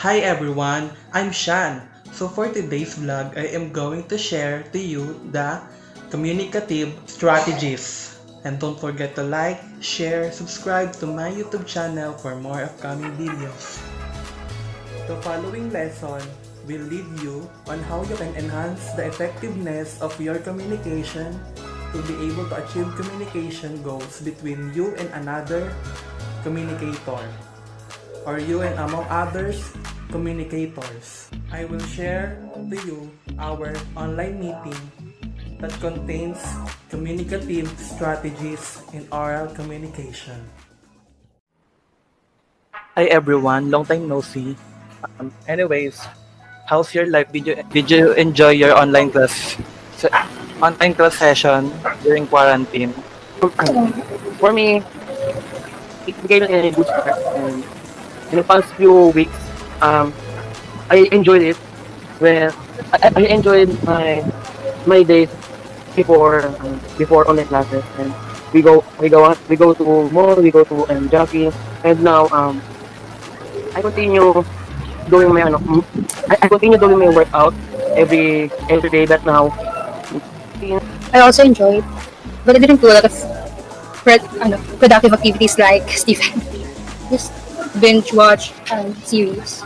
Hi everyone, I'm Shan. So for today's vlog, I am going to share to you the communicative strategies. And don't forget to like, share, subscribe to my YouTube channel for more upcoming videos. The following lesson will lead you on how you can enhance the effectiveness of your communication to be able to achieve communication goals between you and another communicator, or you and among others communicators. I will share to you our online meeting that contains communicative strategies in oral communication. Hi everyone, long time no see. Anyways, how's your life? Did you enjoy your online class session during quarantine? For me, it became a good start. And in the past few weeks, I enjoyed it. Well, I enjoyed my days before online classes, and we go to mall, we go to jogging, and now I continue doing my I continue doing my workout every day. But now, I also enjoyed, but I didn't do a lot of productive activities like Stephen. Just binge watch series.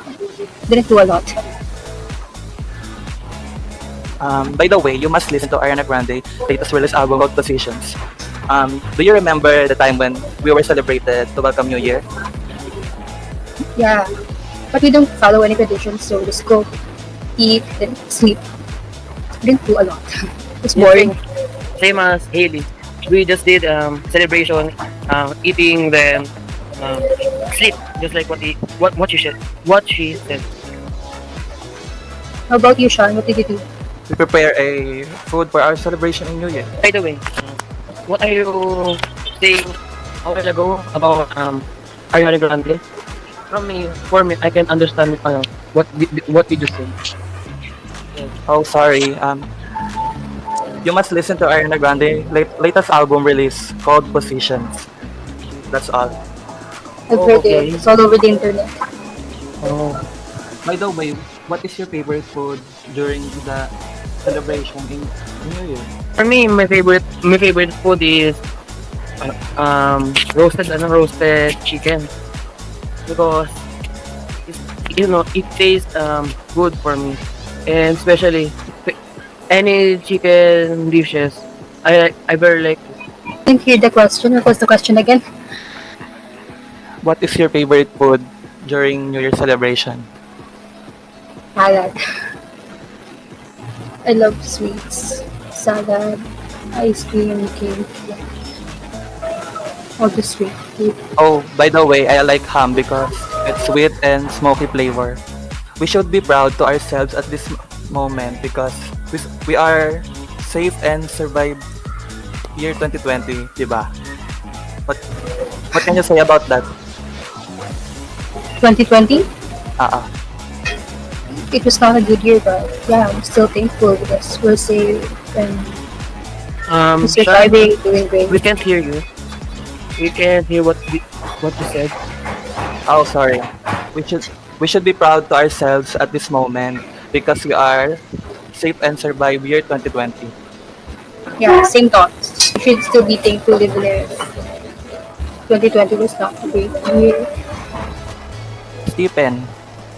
Didn't do a lot. By the way, you must listen to Ariana Grande latest release album called Positions. Do you remember the time when we were celebrated to welcome New Year? Yeah, but we don't follow any traditions, so just go eat, then sleep. Didn't do a lot. It's boring. same as Haley, we just did celebration, eating, then sleep, just like what she said. How about you, Sean? What did you do? We prepare a food for our celebration in New Year. By the way, what are you saying a while ago about Ariana Grande? For me, I can understand what did you say. Oh, sorry. You must listen to Ariana Grande latest album release called Positions. That's all. I've heard it. It's all over the internet. Oh, By the way, what is your favorite food during the celebration in New Year? for me, my favorite food is roasted chicken, because it tastes good for me, and especially any chicken dishes. I very like. Didn't hear the question. What was the question again? What is your favorite food during New Year celebration? Salad. I love sweets. Salad, ice cream, cake. All the sweet food. Oh, by the way, I like ham because it's sweet and smoky flavor. We should be proud to ourselves at this moment because we are safe and survived year 2020, diba? What can you say about that? 2020? Ah, It was not a good year, but yeah, I'm still thankful because we're safe and we're Sean, surviving, doing great. we can't hear you. We can't hear what you said. oh, sorry. We should be proud to ourselves at this moment because we are safe and survive year 2020. Yeah, same thoughts. We should still be thankful even if 2020 was not a great year. Stephen,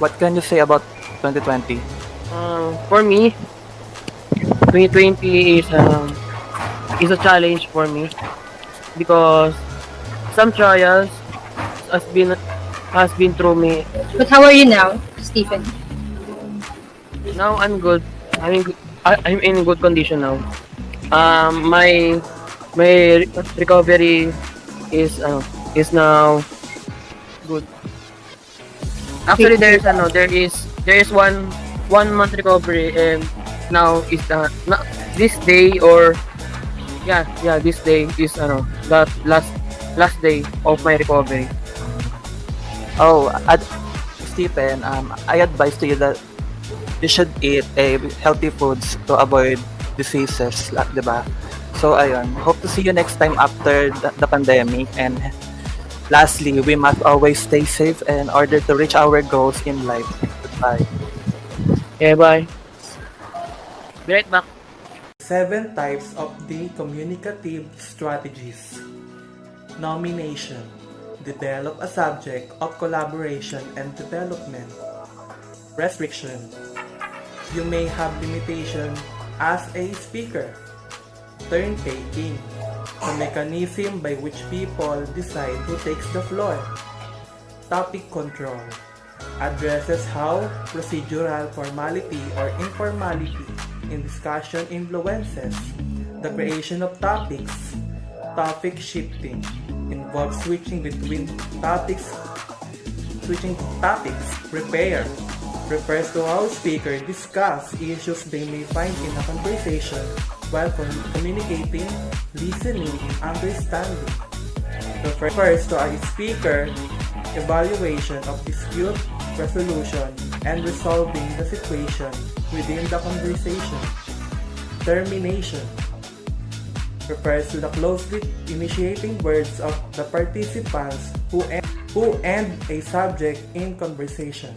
what can you say about 2020? For me, 2020 is a challenge for me, because some trials has been through me. But how are you now, Stephen? Now I'm good. I'm in good condition now. My recovery is now good. Actually, there is one month recovery, and now is this day, or this day is that last day of my recovery. Oh, Stephen, I advise to you that you should eat healthy foods to avoid diseases, diba? So, ayun. Hope to see you next time after the pandemic. And lastly, we must always stay safe in order to reach our goals in life. Bye. Yeah, bye. Be right back. 7 types of the communicative strategies. Nomination. Develop a subject of collaboration and development. Restriction. You may have limitation as a speaker. Turn taking. The mechanism by which people decide who takes the floor. Topic control. Addresses how procedural formality or informality in discussion influences the creation of topics. Topic shifting involves switching between topics. Switching topics. Prepare refers to how speakers discuss issues they may find in a conversation while communicating, listening, and understanding. Refers to a speaker evaluation of dispute resolution and resolving the situation within the conversation. Termination refers to the closely initiating words of the participants who end a subject in conversation.